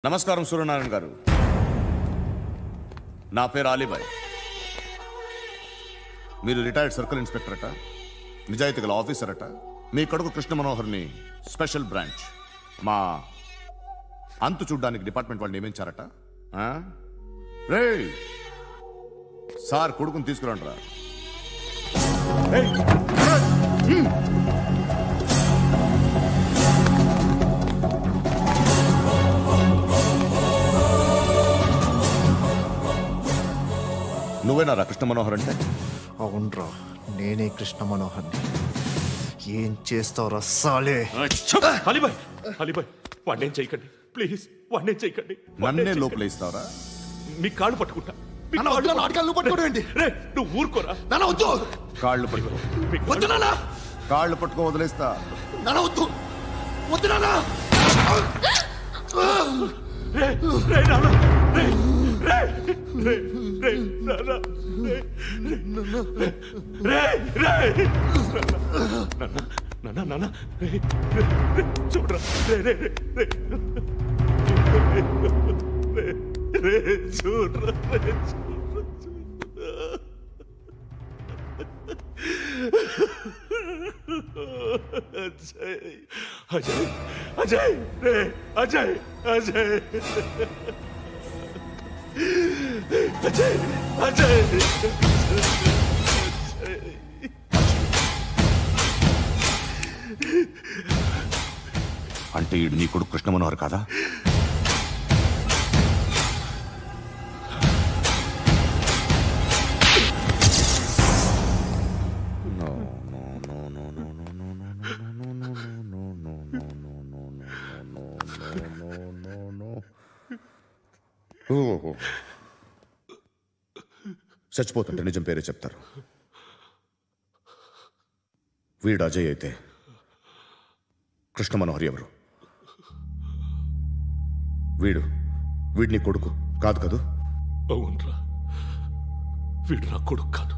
నమస్కారం సూర్యనారాయణ గారు. నా పేరు అలీబాయ్. మీరు రిటైర్డ్ సర్కిల్ ఇన్స్పెక్టర్ అట, నిజాయితీ గల ఆఫీసర్ అట. మీ కొడుకు కృష్ణ మనోహర్ని స్పెషల్ బ్రాంచ్ మా అంతు చూడ్డానికి డిపార్ట్మెంట్ వాళ్ళు నియమించారట. రే సార్ కొడుకుని తీసుకురండి రా. నువ్వేనారా కృష్ణ మనోహర్ అంటే? అవునరా, నేనే కృష్ణ మనోహర్ని. ఏం చేస్తావురా సాలే? అలీబాయ్, అలీబాయ్ వాడినేం చేయకండి ప్లీజ్, వాడినేం చేయకండి. నన్నే లోపల ఇస్తావరా? మీ కాళ్ళు పట్టుకుంటా. నువ్వు ఊరుకోరా. కాళ్ళు పట్టుకో. కాళ్ళు పట్టుకో వదిలేస్తా. చూడరా చూడరా అజయ్ అజయ్ అజయ్ అజయ్ అజయ్ అజయ్ అంటే ఈడు నీ కొడుకు కృష్ణ మనోహర్ కాదా? చచ్చిపోతుంటే నిజం పేరే చెప్తారు. వీడు అజయ్ అయితే కృష్ణ మనోహర్ ఎవరు? వీడిని కొడుకు కాదు కదూ? అవునరా, వీడు నా కొడుకు కాదు,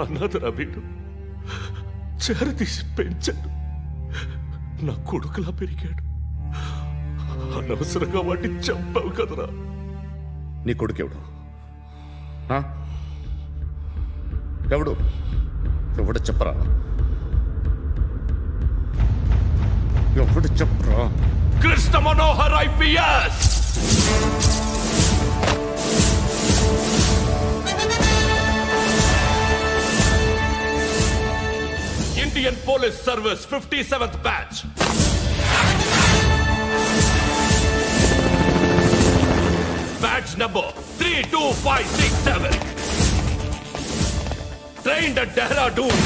అన్నదరా. వీడు చేరతీసి పెంచాడు, నా కొడుకులా పెరిగాడు. అనవసరంగా వాడిని చంపావు కదరా. నీ కొడుకు ఎవడు? ఎవడు ఎవడు చెప్పరా? ఎవడు చెప్పరా? Krishna Manohar IPS. Indian police service 57th batch. Batch number 32567. Trained at Dehradun.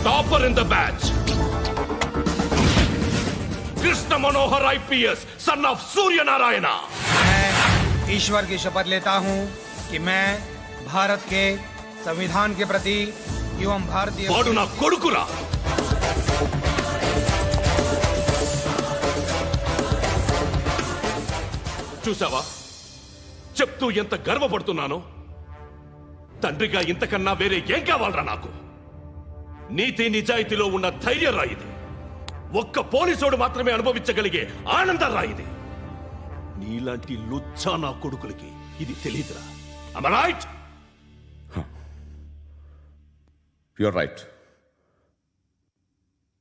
Topper in the batch. Krishna Manohar IPS, son of Surya Narayana. मैं ईश्वर की शपथ लेता हूं कि मैं भारत के संविधान के प्रति एवं भारतीय वाडु ना कोडुकुरा. చూసావా చెప్తూ ఎంత గర్వపడుతున్నానో? తండ్రిగా ఇంతకన్నా వేరే ఏం కావాలరా నాకు? నీతి నిజాయితీలో ఉన్న ధైర్యం రా ఇది. ఒక్క పోలీసోడు మాత్రమే అనుభవించగలిగే ఆనందం రా ఇది. నీలాంటి లుచ్చా నా కొడుకులకి ఇది తెలియదురా. Am I right? You're right.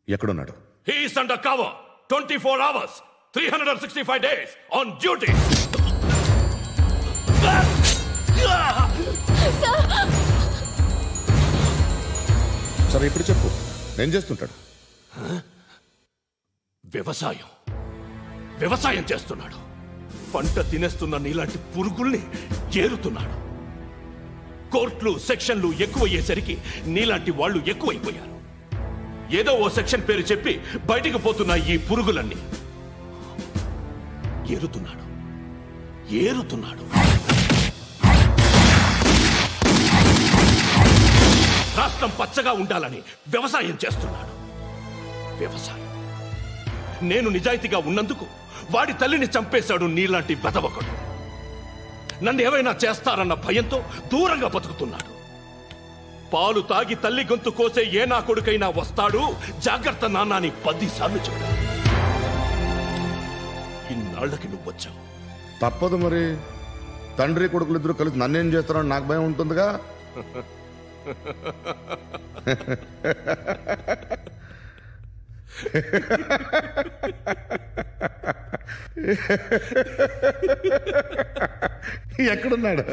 ఎక్కడున్నాడు? He is under cover 24 hours 365 days on duty. సరే ఇప్పుడు చెప్పు, ఏం చేస్తుంటాడు? వ్యవసాయం చేస్తున్నాడు. పంట తినేస్తున్న నీలాంటి పురుగుల్ని ఏరుతున్నాడు. కోర్టులు సెక్షన్లు ఎక్కువయ్యేసరికి నీలాంటి వాళ్ళు ఎక్కువైపోయారు. ఏదో ఓ సెక్షన్ పేరు చెప్పి బయటికి పోతున్న ఈ పురుగులన్నీ ఏరుతున్నాడు. రాష్ట్రం పచ్చగా ఉండాలని వ్యవసాయం చేస్తున్నాడు. నేను నిజాయితీగా ఉన్నందుకు వాడి తల్లిని చంపేశాడు నీలాంటి వెధవకుడు. నన్ను ఏమైనా చేస్తారన్న భయంతో దూరంగా బతుకుతున్నాడు. పాలు తాగి తల్లి గొంతు కోసే ఏ నా కొడుకైనా వస్తాడు, జాగ్రత్త నాన్న అని 10 సార్లు చెప్పా. ఇన్నాళ్ళకి నువ్వు వచ్చావు. తప్పదు మరి, తండ్రి కొడుకులు ఇద్దరు కలిసి నన్నేం చేస్తారని నాకు భయం ఉంటుందిగా. ఎక్కడున్నాడు?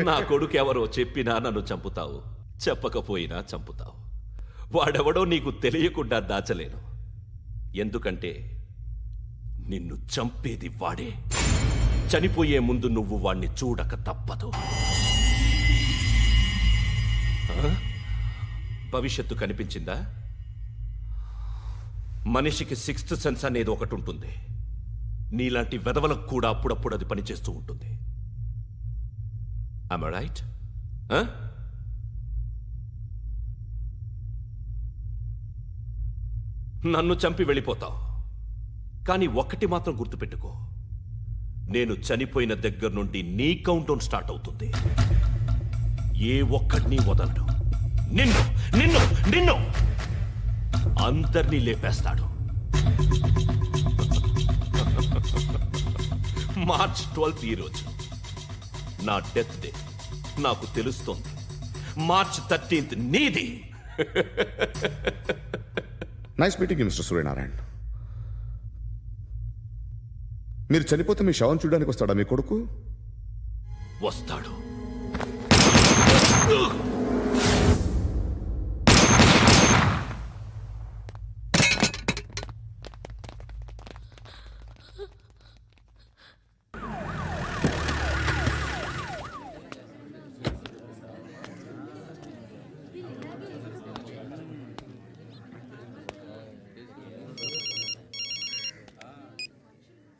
నా కొడుకు ఎవరో చెప్పినా నన్ను చంపుతావు, చెప్పకపోయినా చంపుతావు. వాడెవడో నీకు తెలియకుండా దాచలేను, ఎందుకంటే నిన్ను చంపేది వాడే. చనిపోయే ముందు నువ్వు వాణ్ణి చూడక తప్పదు. భవిష్యత్తు కనిపించిందా? మనిషికి 6th సెన్స్ అనేది ఒకటి ఉంటుంది. నీలాంటి వెధవలకు కూడా అప్పుడప్పుడు అది పనిచేస్తూ ఉంటుంది. Am I right? నన్ను చంపి వెళ్ళిపోతావు, కానీ ఒక్కటి మాత్రం గుర్తుపెట్టుకో, నేను చనిపోయిన దగ్గర నుండి నీ కౌంటౌన్ స్టార్ట్ అవుతుంది. ఏ ఒక్కడిని వదలడు. నిన్ను నిన్ను నిన్ను అందరినీ లేపేస్తాడు. మార్చ్ 12th ఈ రోజు నా డెత్ డే. నాకు తెలుస్తోంది మార్చ్ 13th నీది. Nice meeting mister Suryanarayana. మీరు చనిపోతే మీ శవం చూడడానికి వస్తాడా మీ కొడుకు? వస్తాడు.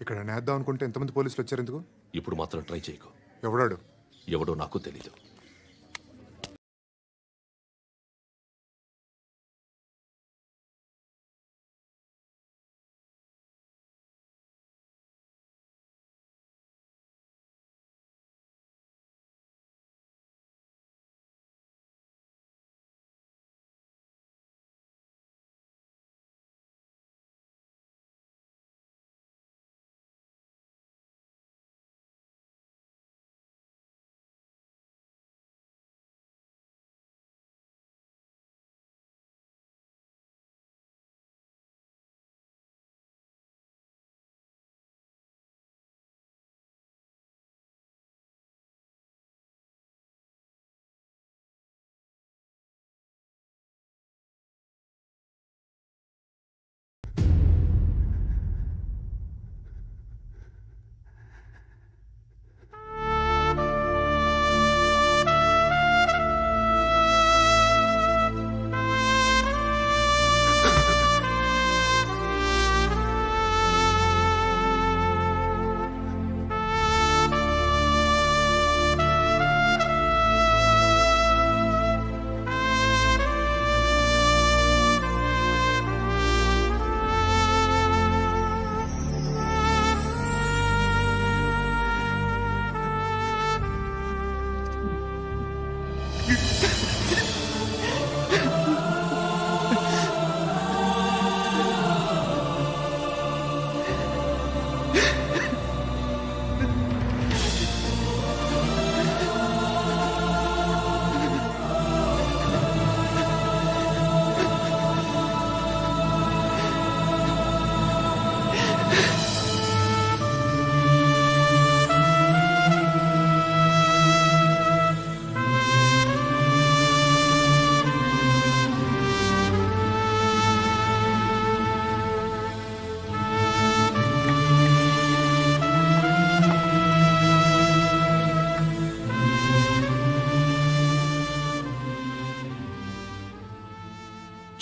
ఇక్కడ నేద్దాం అనుకుంటే ఎంతమంది పోలీసులు వచ్చారు ఎందుకు? ఇప్పుడు మాత్రం ట్రై చేయకు. ఎవడాడు? ఎవడో నాకు తెలీదు.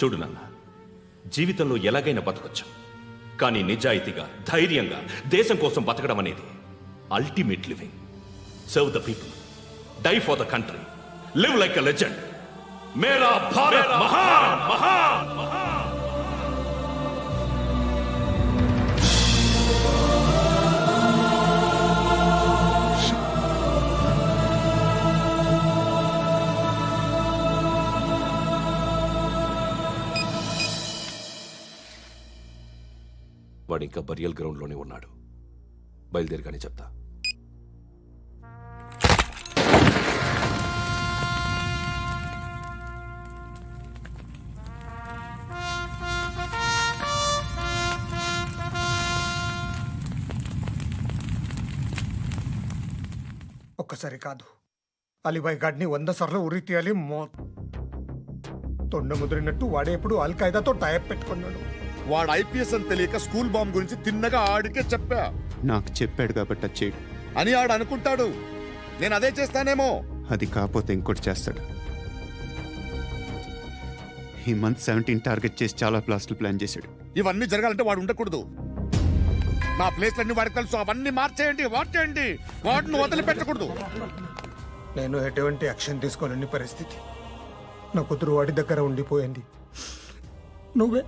చూడు నాన్న, జీవితంలో ఎలాగైనా బతకొచ్చు, కానీ నిజాయితీగా ధైర్యంగా దేశం కోసం బతకడం అనేది ultimate living. Serve the people, die for the country, live like a legend. మేరా భారత్ మహాన్ మహాన్ మహాన్. వాడు ఇంకా బరియల్ గ్రౌండ్లోనే ఉన్నాడు. బయలుదేరగానే చెప్తా. ఒక్కసారి కాదు, అలీబాయ్ గాడిని 100 సార్లు ఉరి తీయాలి. తొండ ముదిరినట్టు వాడే ఎప్పుడు అల్ ఖైదాతో టైప్ పెట్టుకున్నాడు. వాడు ఐపీఎస్ అని తెలియక స్కూల్ బాంబ్ గురించి తిన్నగా ఆడికే చెప్పా. నాకు చెప్పాడు కాబట్టి అది చేయడు అని ఆడు అనుకుంటాడు. నేను అదే చేస్తానేమో. అది కాకపోతే ఇంకోటి చేస్తాడు. ఈ మంత్ 17 టార్గెట్ చేసి చాలా ప్లాస్టులు ప్లాన్ చేశాడు. ఇవన్నీ జరగాలంటే వాడు ఉండకూడదు. నా ప్లేస్లన్నీ వాడికి తెలుసు. అవన్నీ మార్చేయండి, వార్చేయండి. వాటిని వదిలిపెట్టకూడదు. నేను ఎటువంటి యాక్షన్ తీసుకోలేని పరిస్థితి. నా కూతురు వాడి దగ్గర ఉండిపోయింది. నువ్వే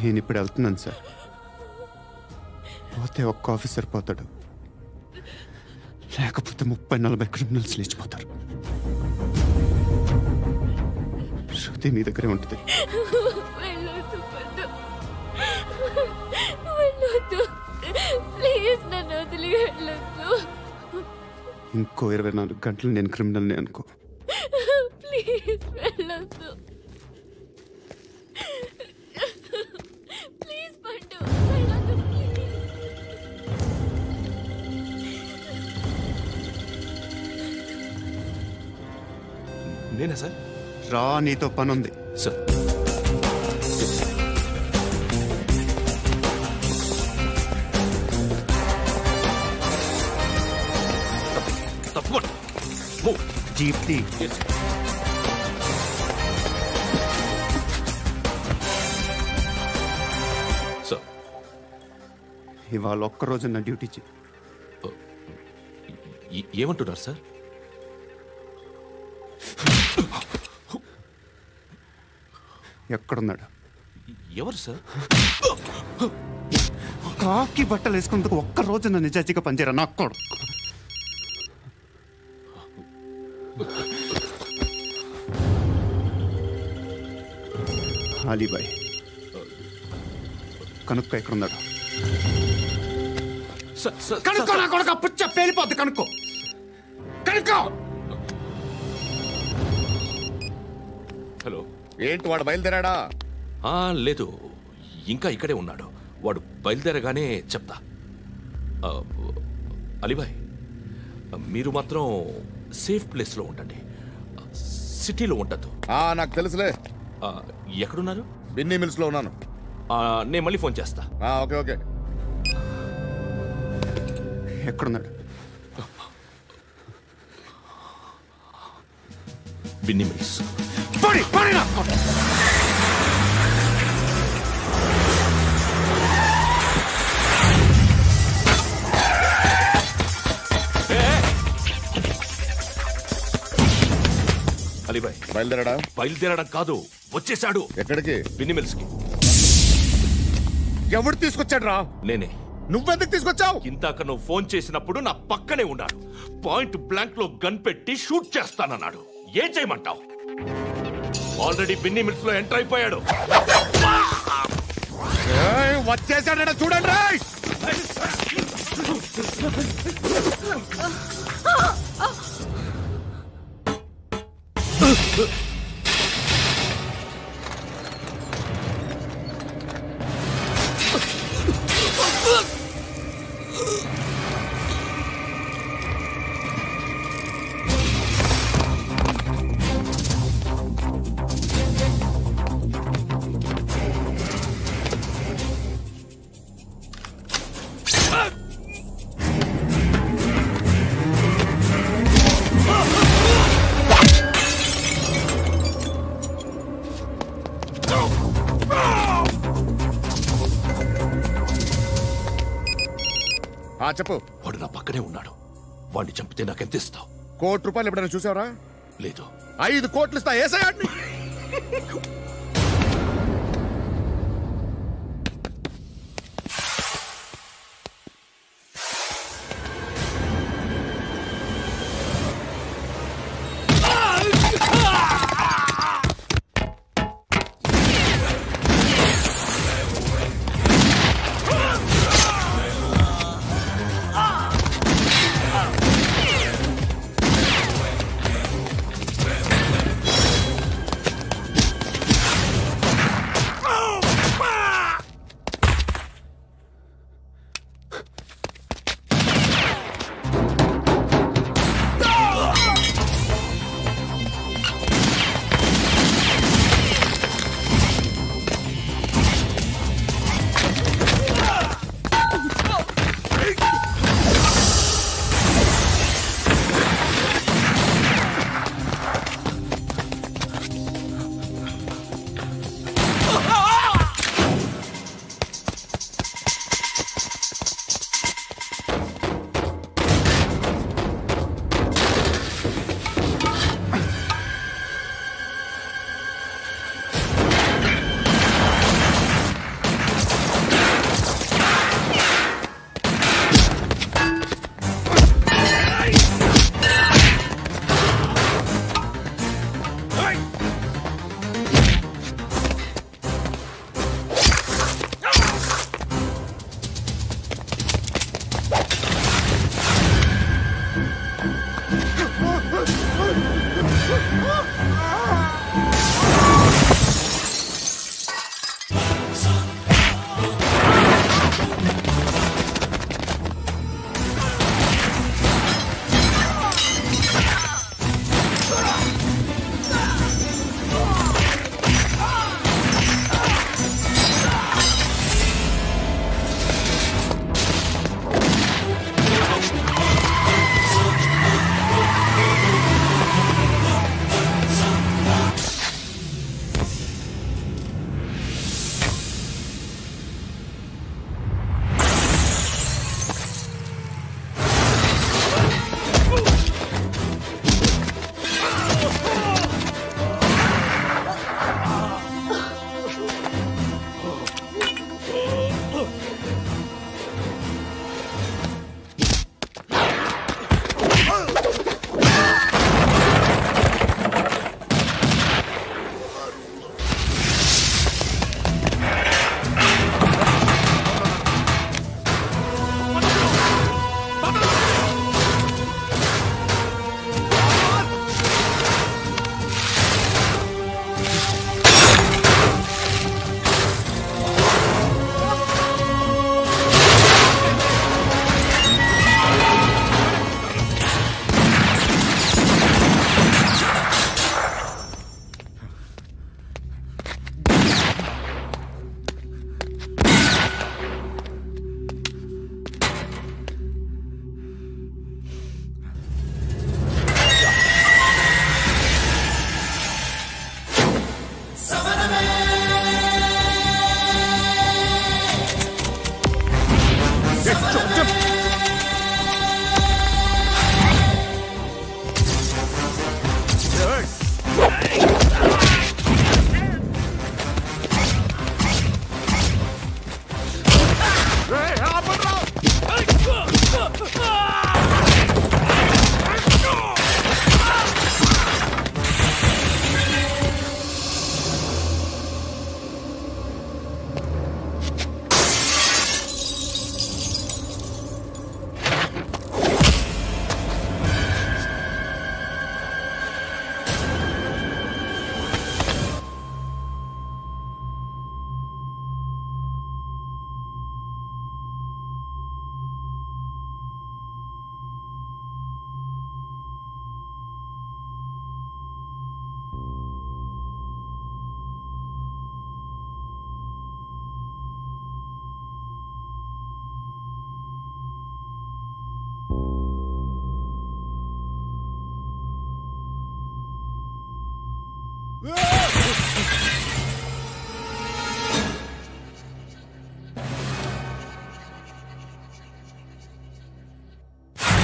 నేను ఇప్పుడు వెళ్తున్నాను సార్. పోతే ఒక్క ఆఫీసర్ పోతాడు, లేకపోతే 30-40 క్రిమినల్స్ లేచిపోతారు. శృతి మీ దగ్గరే ఉంటుంది. ఇంకో 24 గంటలు నేను క్రిమినల్ని అనుకో. ప్లీజ్ వెళ్ళొద్దు. ప్లీజ్ పండు వెళ్ళొద్దు. నేనా సార్? రా, నీతో పనుంది. సార్ తప్పకుండా. జీప్తి సార్, ఇవాళ ఒక్కరోజు నా డ్యూటీ చేయి. ఏమంటున్నారు సార్? ఎక్కడున్నాడు? ఎవరు సార్? కాకి బట్టలు వేసుకున్నందుకు ఒక్కరోజు నా నిజాజీగా పనిచేయరా నా కొడుకు. అలీబాయ్ కనుక్కో ఎక్కడున్నాడు. కనుక్కో నా కొడుకు. పుచ్చ పేలిపోద్ది. కనుక్కో కనుక్కో. హలో, ఏంటి వాడు బయలుదేరాడా? లేదు, ఇంకా ఇక్కడే ఉన్నాడు. వాడు బయలుదేరగానే చెప్తా. అలీబాయ్, మీరు మాత్రం సేఫ్ ప్లేస్లో ఉండండి, సిటీలో ఉండద్దు. నాకు తెలుసులే. ఎక్కడున్నారు? బిన్నీ మిల్స్ లో ఉన్నాను. నేను మళ్ళీ ఫోన్ చేస్తా. Okay okay. ఎక్కడున్నాడు? బిన్నీ మిల్స్. అలీబాయ్ బయలుదేరాడా? బయలుదేరడం కాదు, వచ్చేసాడు. ఎక్కడికి? బిన్నీ మిల్స్ కి. ఎవడు తీసుకొచ్చాడు రా? నేనే. నువ్వెందుకు తీసుకొచ్చావు? ఇందాక నువ్వు ఫోన్ చేసినప్పుడు నా పక్కనే ఉన్నాడు. పాయింట్ బ్లాంక్ లో గన్ పెట్టి షూట్ చేస్తానన్నాడు. ఏం చేయమంటావు? ఆల్రెడీ బిన్నీ మిల్స్ లో ఎంటర్ అయిపోయాడు. వచ్చేసాడ చూడండి. చెప్పు. వాడు నా పక్కనే ఉన్నాడు. వాడిని చంపితే నాకెంత ఇస్తావు? ₹1 కోటి ఎప్పుడైనా చూసావరా? లేదు. 5 కోట్లు ఇస్తా. ఏసాయాడిని.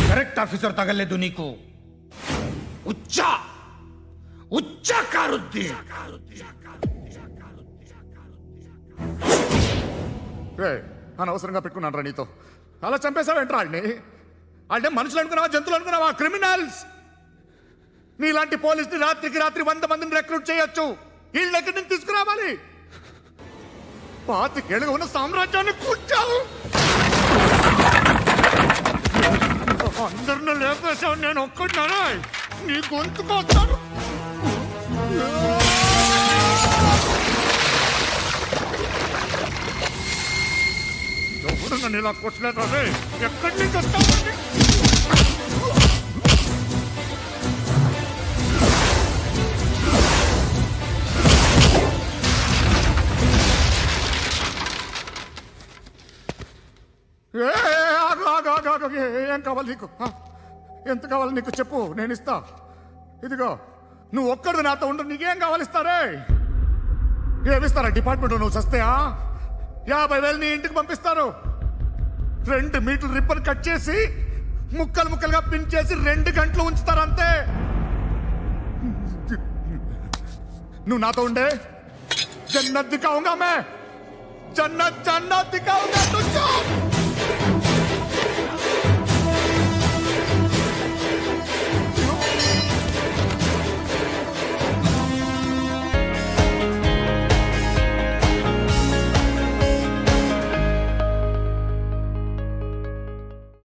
करेक्ट ऑफिसर तगल्ले दुनी को उच्चा उच्चा कारुद्दी అనవసరంగా పెట్టుకున్నాను రా నీతో అలా చంపేశావేంట్రా వాళ్ళని అంటే మనుషులు అనుకున్నావా జంతువులు అనుకున్నావా క్రిమినల్స్ నీలాంటి పోలీసుని రాత్రికి రాత్రి 100 మందిని రిక్రూట్ చేయొచ్చు వీళ్ళు ఎక్కడి నుంచి తీసుకురావాలి పాతికేళ్ళుగా ఉన్న సామ్రాజ్యాన్ని కూర్చావు అందరిని లేపేశావు నేను ఒక్కడినారా నీ గొంతుకొస్తాను ఎవరు నన్ను ఇలా కొట్టలేదు రే ఎక్కడి నుంచి వస్తావు ఏం కావాలి నీకు ఎంత కావాలి నీకు చెప్పు నేను ఇస్తా ఇదిగో నువ్వు ఒక్కడు నాతో ఉండు నీకేం కావాలి ఇస్తారే ఏమిస్తారా డిపార్ట్మెంట్ నువ్వు సస్తేయా 50,000 నీ ఇంటికి పంపిస్తారు 2 మీటర్లు రిబ్బన్ కట్ చేసి ముక్కలు ముక్కలుగా పిన్ చేసి 2 గంటలు ఉంచుతారు అంతే నువ్వు నాతో ఉండే జన్నత్ దిఖాऊंगा मैं जन्नत जन्नत दिखाऊंगा तुझको